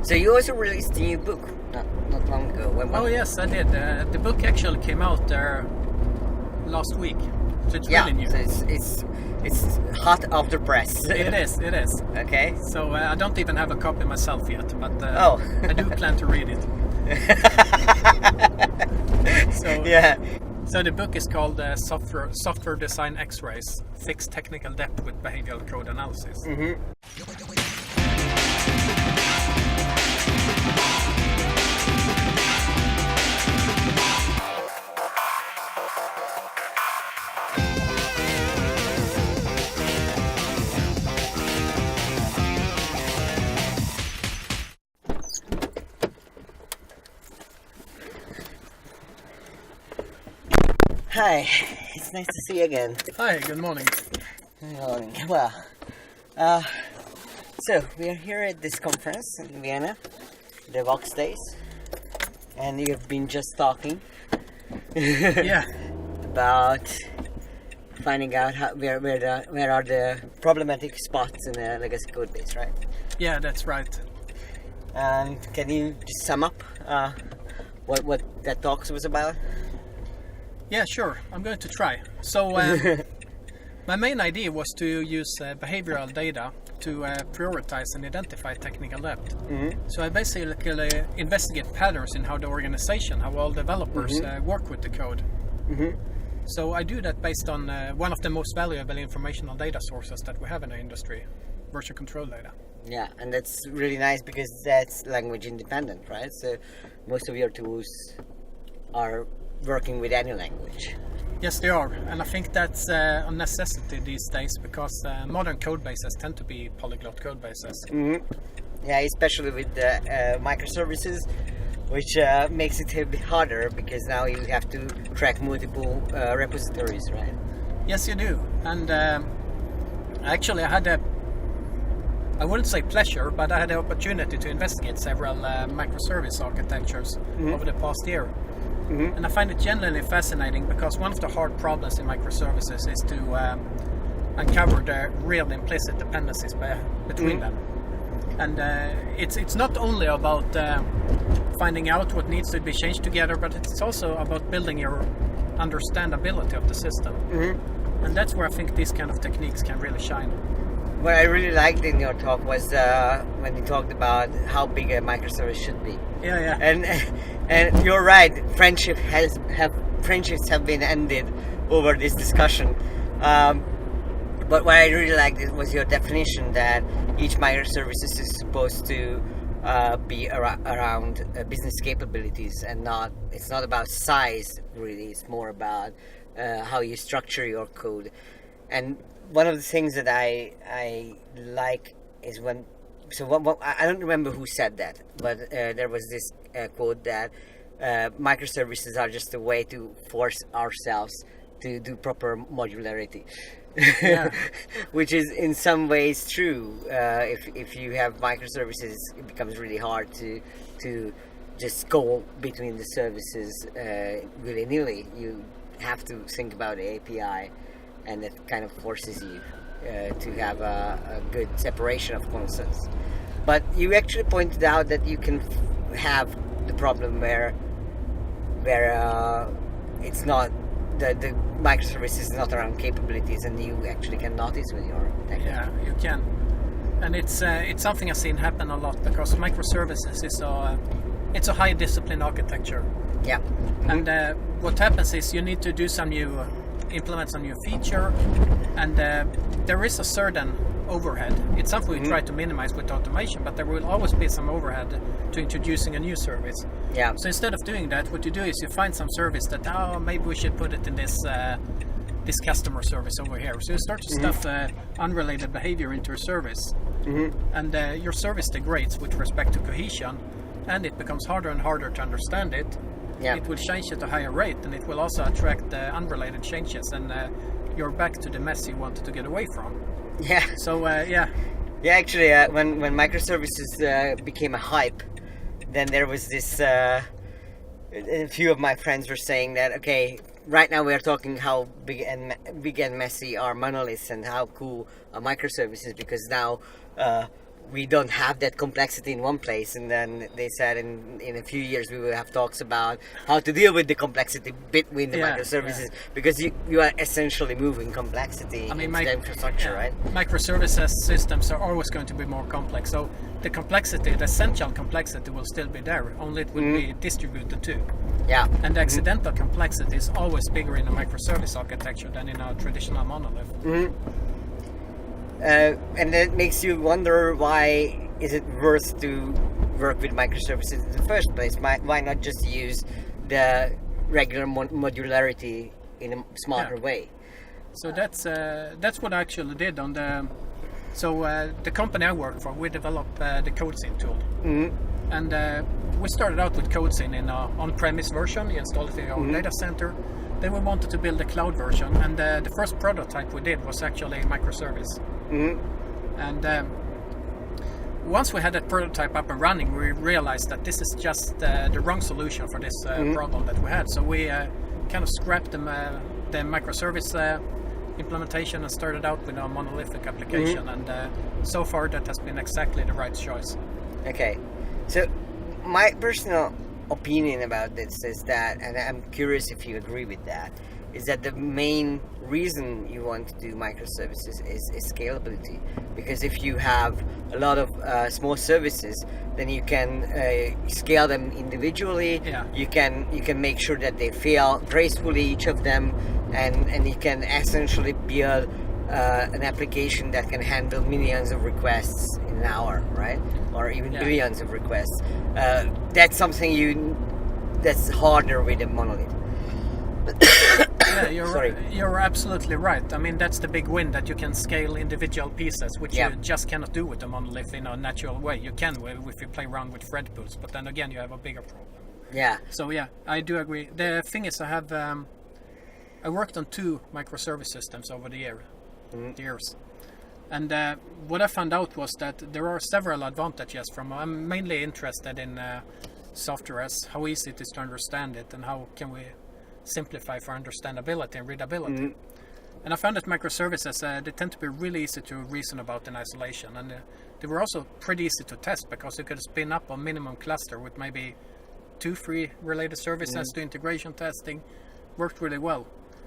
So you also released a new book not long ago. Oh yes, I did. The book actually came out last week, so it's really new. So it's hot off the press. It is. Okay. So I don't even have a copy myself yet, but I do plan to read it. So the book is called Software Design X-Rays: Fixed Technical Debt with Behavioral Code Analysis. Hi, it's nice to see you again. Hi, good morning. Good morning. Well, so we are here at this conference in Vienna, the Vox Days, and you've been just talking about finding out where are the problematic spots in the legacy code base, right? Yeah, that's right. Can you just sum up what that talk was about? Yeah, sure. I'm going to try. So my main idea was to use behavioral data to prioritize and identify technical debt. So I basically investigate patterns in how the organization, how all developers work with the code. So I do that based on one of the most valuable informational data sources that we have in the industry, version control data. Yeah, and that's really nice because that's language independent, right? So most of your tools are working with any language. Yes, they are, and I think that's a necessity these days because modern code bases tend to be polyglot code bases. Yeah, especially with the microservices, which makes it a bit harder because now you have to track multiple repositories, right? Yes, you do. And actually I had I wouldn't say pleasure, but I had the opportunity to investigate several microservice architectures over the past year. And I find it genuinely fascinating because one of the hard problems in microservices is to uncover the real implicit dependencies between them. And it's not only about finding out what needs to be changed together, but it's also about building your understandability of the system. And that's where I think these kind of techniques can really shine. What I really liked in your talk was when you talked about how big a microservice should be. Yeah. And you're right. Friendships have been ended over this discussion. But what I really liked was your definition that each microservice is supposed to be around business capabilities and it's not about size really. It's more about how you structure your code. And one of the things that I like is when I don't remember who said that, but there was this quote that microservices are just a way to force ourselves to do proper modularity. Which is in some ways true. If you have microservices, it becomes really hard to just go between the services willy-nilly. You have to think about the API, and it kind of forces you to have a good separation of concepts. But you actually pointed out that you can have the problem where it's not the microservice is not around capabilities, and you actually can notice when you're technical. Yeah, you can, and it's something I've seen happen a lot because microservices is it's a high discipline architecture. Yeah, and what happens is you need to do implement some new feature, and there is a certain overhead. It's something we try to minimize with automation, but there will always be some overhead to introducing a new service. Yeah. So instead of doing that, what you do is you find some service that maybe we should put it in this customer service over here. So you start to stuff unrelated behavior into a service, and your service degrades with respect to cohesion, and it becomes harder and harder to understand it. Yeah. It will change at a higher rate, and it will also attract unrelated changes, and you're back to the mess you wanted to get away from. Yeah. So Yeah, actually, when microservices became a hype, then there was this. A few of my friends were saying that okay, right now we are talking how big and messy are monoliths and how cool are microservices, because now we don't have that complexity in one place, and then they said in a few years we will have talks about how to deal with the complexity between the microservices, because you are essentially moving complexity into the infrastructure, right? Microservices systems are always going to be more complex, so the complexity, the essential complexity will still be there, only it will be distributed too. Yeah. And the accidental complexity is always bigger in a microservice architecture than in a traditional monolith. And that makes you wonder, why is it worth to work with microservices in the first place? Why not just use the regular modularity in a smarter way? So that's what I actually did on the. So the company I work for, we developed the CodeSyn tool, and we started out with CodeSyn in an on-premise version. We installed it in our data center. Then we wanted to build a cloud version, and the first prototype we did was actually a microservice. And once we had that prototype up and running, we realized that this is just the wrong solution for this problem that we had. So we kind of scrapped the microservice implementation and started out with a monolithic application. And so far that has been exactly the right choice. Okay, so my personal opinion about this is that, and I'm curious if you agree with that, is that the main reason you want to do microservices is scalability. Because if you have a lot of small services, then you can scale them individually. You can make sure that they fail gracefully, each of them, and you can essentially build an application that can handle millions of requests in an hour, right? Or even billions of requests. That's something that's harder with a monolith. You're absolutely right. I mean, that's the big win, that you can scale individual pieces, which you just cannot do with a monolith in a natural way. You can if you play around with thread pools, but then again you have a bigger problem. Yeah. So I do agree. The thing is, I worked on 2 microservice systems over the years. And what I found out was that there are several advantages from. I'm mainly interested in software, as how easy it is to understand it, and how can we simplify for understandability and readability. And I found that microservices, they tend to be really easy to reason about in isolation, and they were also pretty easy to test, because you could spin up a minimum cluster with maybe 2-3 related services, do integration testing, worked really well.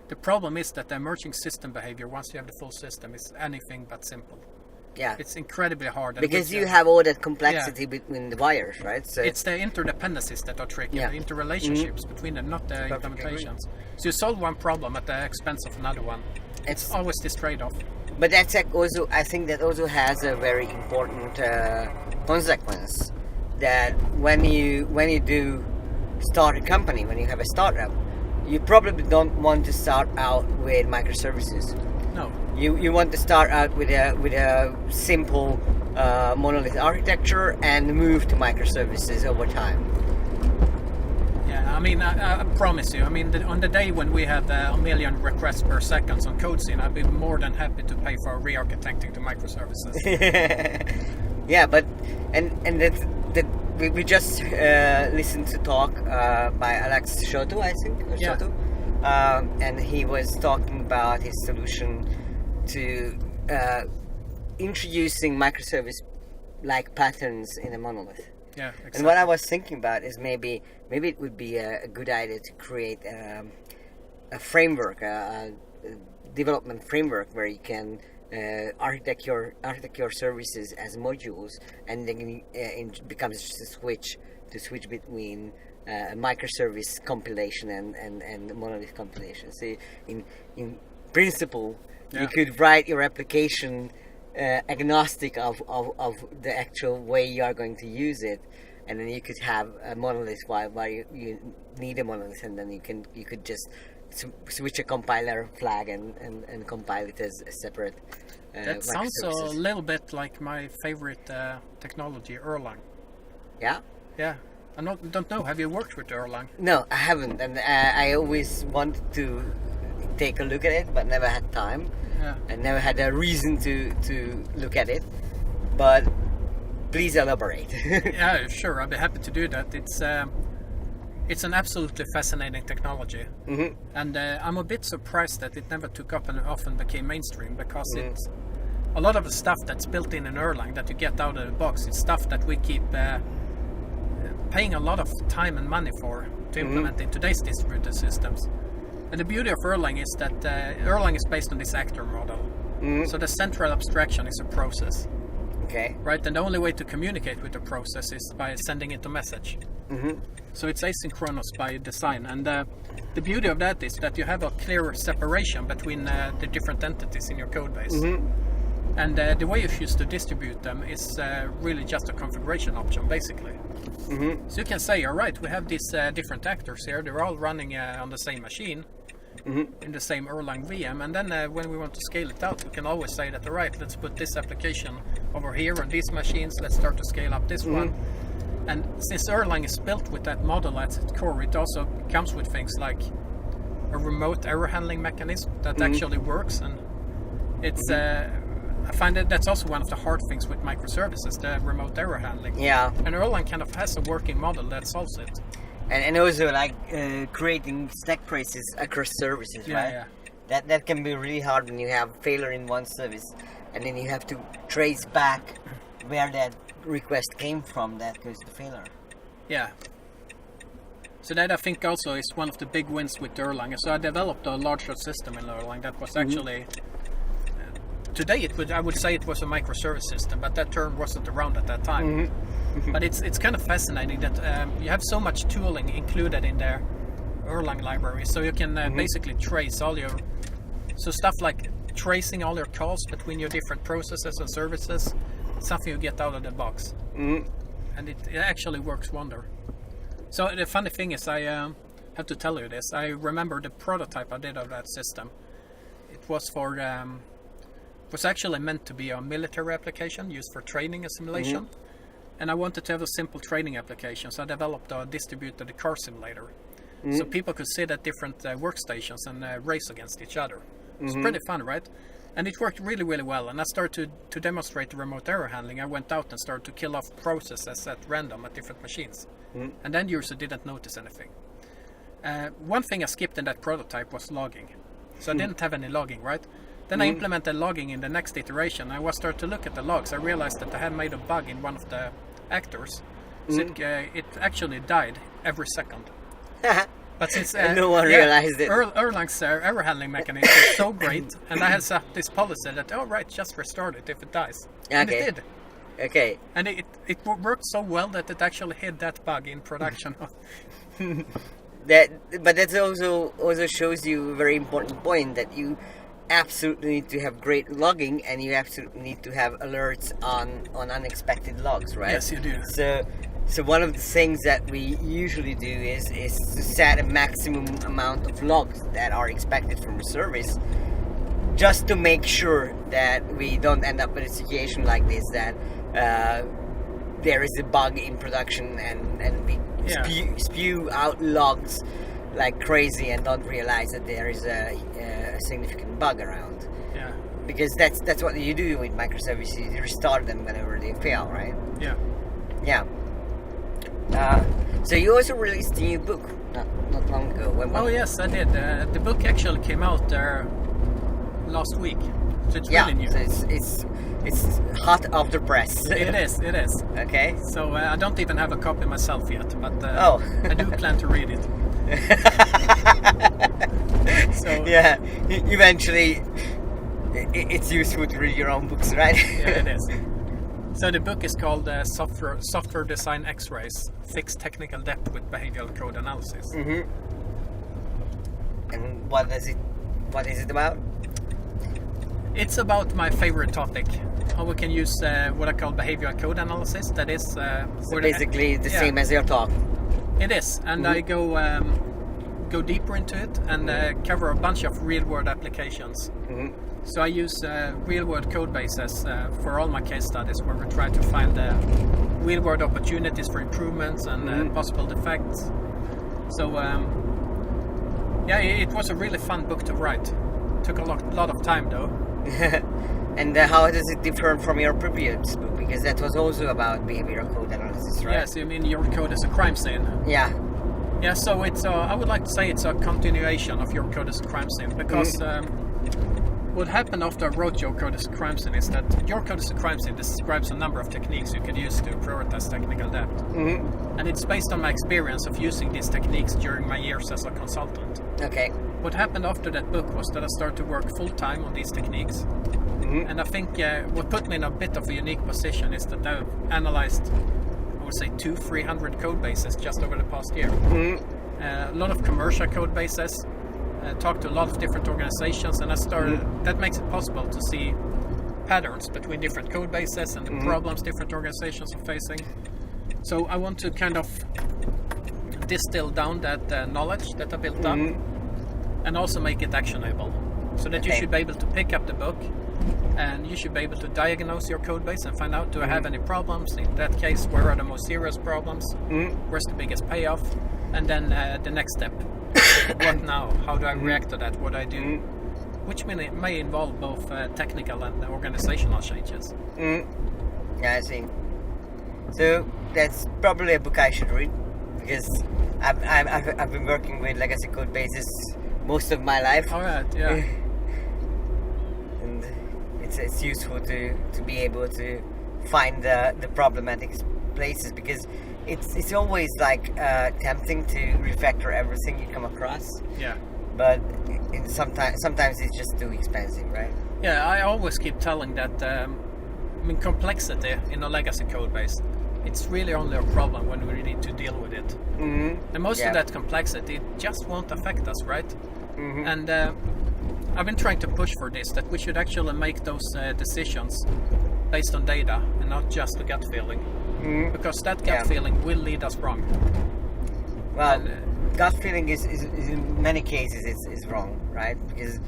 The problem is that the emerging system behavior, once you have the full system, is anything but simple. Yeah. It's incredibly hard. Because you have all that complexity between the wires, right? So it's the interdependencies that are tricky, the interrelationships between them, not the implementations. So you solve one problem at the expense of another one. It's always this trade-off. But that's also, I think that also has a very important consequence, that when you do start a company, when you have a startup, you probably don't want to start out with microservices. No. You want to start out with a simple monolith architecture and move to microservices over time. Yeah, I mean, I promise you. I mean, on the day when we have 1 million requests per second on CodeSyn, I'd be more than happy to pay for re-architecting to microservices. Yeah, but we just listened to talk by Alex Shoto, I think, or Shoto, and he was talking about his solution to introducing microservice-like patterns in a monolith. Yeah, exactly. And what I was thinking about is maybe it would be a good idea to create a framework, a development framework where you can architect your services as modules, and then it becomes just a switch between microservice compilation and monolith compilation. So in principle, you could write your application agnostic of the actual way you are going to use it, and then you could have a monolith while you need a monolith, and then you could just switch a compiler flag and compile it as a separate that sounds a little bit like my favorite technology, Erlang. Yeah? Yeah. I don't know. Have you worked with Erlang? No, I haven't, and I always wanted to take a look at it, but never had time. Yeah. I never had a reason to look at it. But please elaborate. Yeah, sure. I'd be happy to do that. It's an absolutely fascinating technology, and I'm a bit surprised that it never took up and often became mainstream, because a lot of the stuff that's built in Erlang that you get out of the box is stuff that we keep paying a lot of time and money for to implement in today's distributed systems. And the beauty of Erlang is that Erlang is based on this actor model. So the central abstraction is a process. Okay. Right, and the only way to communicate with the process is by sending it a message. So it's asynchronous by design, and the beauty of that is that you have a clear separation between the different entities in your code base. And the way you choose to distribute them is really just a configuration option, basically. So you can say, all right, we have these different actors here, they're all running on the same machine, in the same Erlang VM, and then when we want to scale it out, we can always say that, all right, let's put this application over here on these machines, let's start to scale up this one. And since Erlang is built with that model at its core, it also comes with things like a remote error handling mechanism that actually works, and it's I find that that's also one of the hard things with microservices, the remote error handling. Yeah. And Erlang kind of has a working model that solves it. And also like creating stack traces across services, right? Yeah. That can be really hard when you have failure in one service, and then you have to trace back where that request came from that goes to failure. Yeah. So that I think also is one of the big wins with Erlang. So I developed a larger system in Erlang that was actually today I would say it was a microservice system, but that term wasn't around at that time. But it's kind of fascinating that you have so much tooling included in their Erlang library, so you can basically trace all your stuff like tracing all your calls between your different processes and services. Something you get out of the box, and it actually works wonder. So the funny thing is, I have to tell you this. I remember the prototype I did of that system. It was for was actually meant to be a military application used for training and simulation, and I wanted to have a simple training application. So I developed a distributed car simulator, so people could sit at different workstations and race against each other. It's pretty fun, right? And it worked really, really well. And I started to demonstrate the remote error handling. I went out and started to kill off processes at random at different machines. And the end user didn't notice anything. One thing I skipped in that prototype was logging. So I didn't have any logging, right? Then I implemented logging in the next iteration. I was started to look at the logs. I realized that I had made a bug in one of the actors. So it actually died every second. But since no one realized it. Erlang's error handling mechanism is so great, and I had set up this policy that, oh right, just restart it if it dies. And it did. Okay. And it worked so well that it actually hid that bug in production. But that also shows you a very important point, that you absolutely need to have great logging, and you absolutely need to have alerts on unexpected logs, right? Yes, you do. So one of the things that we usually do is to set a maximum amount of logs that are expected from a service, just to make sure that we don't end up with a situation like this, that there is a bug in production and we spew out logs like crazy and don't realize that there is a significant bug around. Yeah. Because that's what you do with microservices. You restart them whenever they fail, right? Yeah. Yeah. So you also released a new book not long ago. Oh yes, I did. The book actually came out last week, so it's really new. So it's hot off the press. It is. Okay. So I don't even have a copy myself yet, but I do plan to read it. So yeah, eventually it's useful to read your own books, right? Yeah, it is. So the book is called Software Design X-Rays: Fix Technical Debt with Behavioral Code Analysis. And what is it about? It's about my favorite topic, how we can use what I call behavioral code analysis. That is so basically the same as your talk. It is, and I go deeper into it and cover a bunch of real-world applications. So I use real-world code bases for all my case studies, where we try to find real-world opportunities for improvements and possible defects. So it was a really fun book to write. Took a lot of time though. And how does it differ from your previous book? Because that was also about behavioral code analysis, right? Yes, you mean Your Code is a Crime Scene? Yeah. Yeah, so it's I would like to say it's a continuation of Your Code is a Crime Scene, because what happened after I wrote Your Code is a Crime Scene is that Your Code is a Crime Scene describes a number of techniques you could use to prioritize technical debt. Mm-hmm. And it's based on my experience of using these techniques during my years as a consultant. Okay. What happened after that book was that I started to work full-time on these techniques. Mm-hmm. And I think what put me in a bit of a unique position is that I've analyzed, I would say, 200-300 code bases just over the past year. Mm-hmm. A lot of commercial code bases, talked to a lot of different organizations, and that makes it possible to see patterns between different code bases and the problems different organizations are facing. So I want to kind of distill down that knowledge that I built up and also make it actionable, so that you should be able to pick up the book and you should be able to diagnose your code base and find out, do I have any problems? In that case, where are the most serious problems? Where's the biggest payoff? And then the next step, what now? How do I react to that? What do I do? Which may involve both technical and organizational changes. Yeah, I see. So that's probably a book I should read, because I've been working with legacy code bases most of my life. All right, yeah. And it's useful to be able to find the problematic places, because it's always like tempting to refactor everything you come across. Yeah. But sometimes it's just too expensive, right? Yeah, I always keep telling that. Complexity in a legacy code base, it's really only a problem when we need to deal with it. And most of that complexity just won't affect us, right? And I've been trying to push for this, that we should actually make those decisions based on data and not just a gut feeling, because that gut feeling will lead us wrong. Well, gut feeling is in many cases is wrong, right? Because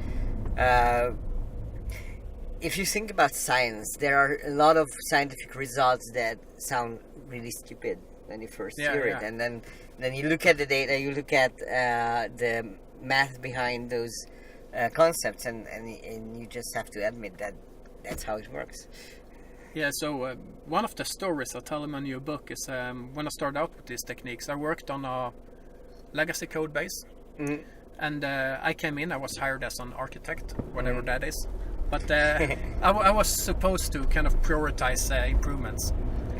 if you think about science, there are a lot of scientific results that sound really stupid when you first hear it, and then you look at the data, you look at the math behind those concepts, and you just have to admit that that's how it works. Yeah, so one of the stories I tell in my new book is when I started out with these techniques, I worked on a legacy code base, and I came in, I was hired as an architect, whatever that is. But I was supposed to kind of prioritize improvements.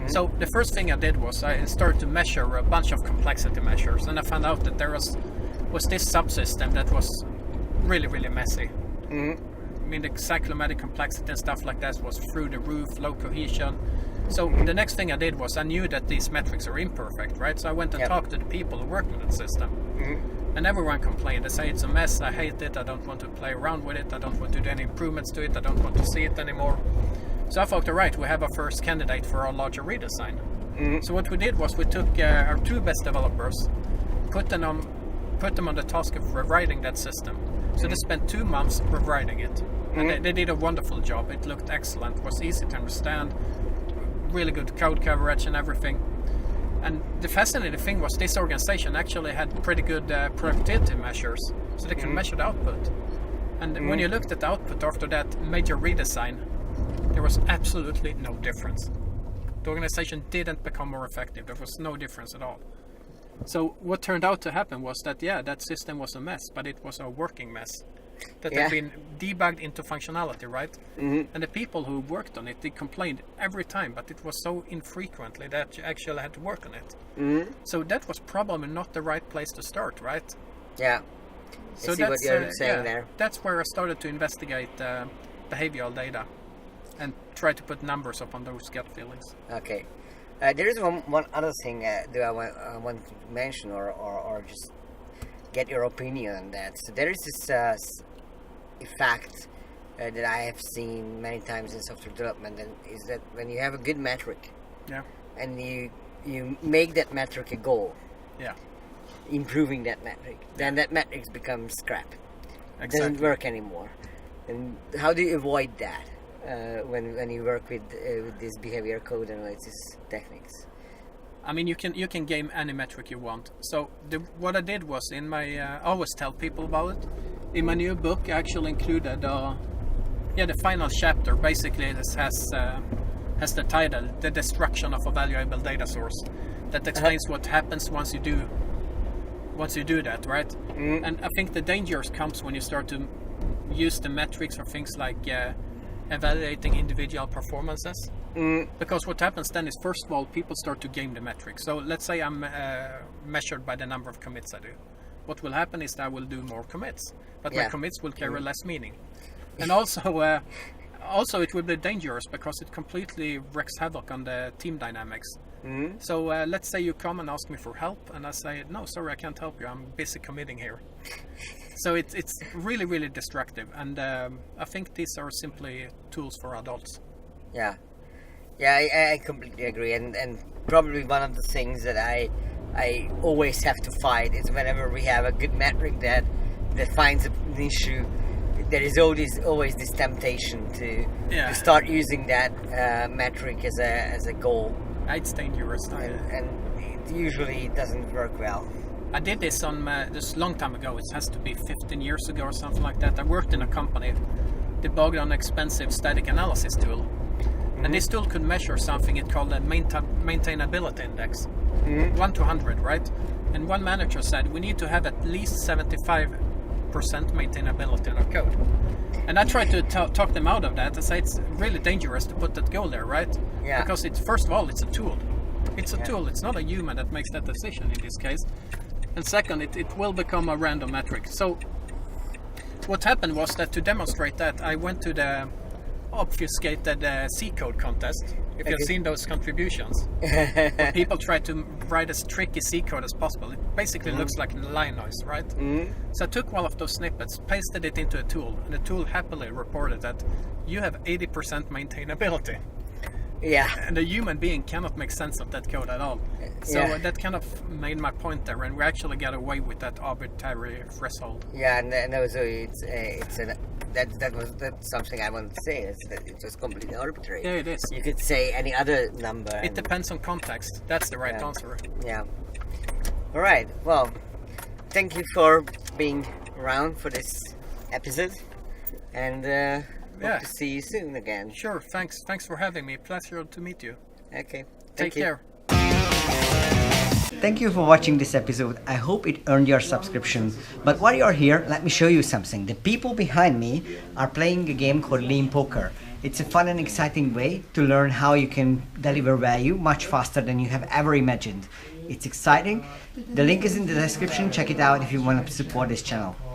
So the first thing I did was I started to measure a bunch of complexity measures, and I found out that there was this subsystem that was really, really messy. I mean, the cyclomatic complexity and stuff like that was through the roof, low cohesion. So the next thing I did was I knew that these metrics are imperfect, right? So I went and talked to the people who work with the system. And everyone complained. They say it's a mess, I hate it, I don't want to play around with it, I don't want to do any improvements to it, I don't want to see it anymore. So I thought, all right, we have our first candidate for our larger redesign. So what we did was we took our two best developers, put them on the task of rewriting that system. So they spent 2 months rewriting it. And they did a wonderful job. It looked excellent, was easy to understand, really good code coverage and everything. And the fascinating thing was this organization actually had pretty good productivity measures, so they can measure the output. And when you looked at the output after that major redesign, there was absolutely no difference. The organization didn't become more effective. There was no difference at all. So what turned out to happen was that, that system was a mess, but it was a working mess that had been debugged into functionality, right? And the people who worked on it, they complained every time, but it was so infrequently that you actually had to work on it. So that was probably not the right place to start, right? Yeah. So I see what you're saying there. That's where I started to investigate behavioral data and try to put numbers upon those gut feelings. Okay. There is one other thing that I want to mention or just get your opinion on that. So there is this fact that I have seen many times in software development, and is that when you have a good metric, and you make that metric a goal, improving that metric, then that metric becomes scrap. It doesn't work anymore. And how do you avoid that when you work with this behavior code analysis techniques? I mean, you can game any metric you want. So what I did was in my I always tell people about it. In my new book, I actually included the final chapter. Basically, this has the title "The Destruction of a Valuable Data Source," that explains what happens once you do that, right? And I think the danger comes when you start to use the metrics for things like evaluating individual performances. Because what happens then is, first of all, people start to game the metrics. So let's say I'm measured by the number of commits I do. What will happen is that I will do more commits, but my commits will carry less meaning. And also it will be dangerous because it completely wreaks havoc on the team dynamics. So let's say you come and ask me for help, and I say, no, sorry, I can't help you, I'm busy committing here. So it's really, really destructive, and I think these are simply tools for adults. Yeah, I completely agree, and probably one of the things that I always have to fight is whenever we have a good metric that finds an issue, there is always this temptation to start using that metric as a goal. It's dangerous. And it usually doesn't work well. I did this on this long time ago. It has to be 15 years ago or something like that. I worked in a company debugged an expensive static analysis tool. And this tool could measure something it called a maintainability index, 1 to 100, right? And one manager said we need to have at least 75% maintainability in our code. And I tried to talk them out of that and say it's really dangerous to put that goal there, right? Yeah. Because first of all, it's a tool. It's a tool. It's not a human that makes that decision in this case. And second, it will become a random metric. So what happened was that to demonstrate that, I went to the obfuscated C code contest. If you've seen those contributions, where people try to write as tricky C code as possible. It basically looks like line noise, right? So I took one of those snippets, pasted it into a tool, and the tool happily reported that you have 80% maintainability. Yeah. And a human being cannot make sense of that code at all. So that kind of made my point there, and we actually got away with that arbitrary threshold. Yeah, and also that's something I wanted to say, is that it was completely arbitrary. Yeah, it is. You could say any other number. It depends on context. That's the right answer. Yeah. All right. Well, thank you for being around for this episode, and hope to see you soon again. Sure. Thanks for having me. Pleasure to meet you. Okay. Take care. Thank you for watching this episode. I hope it earned your subscription. But while you're here, let me show you something. The people behind me are playing a game called Lean Poker. It's a fun and exciting way to learn how you can deliver value much faster than you have ever imagined. It's exciting. The link is in the description. Check it out if you want to support this channel.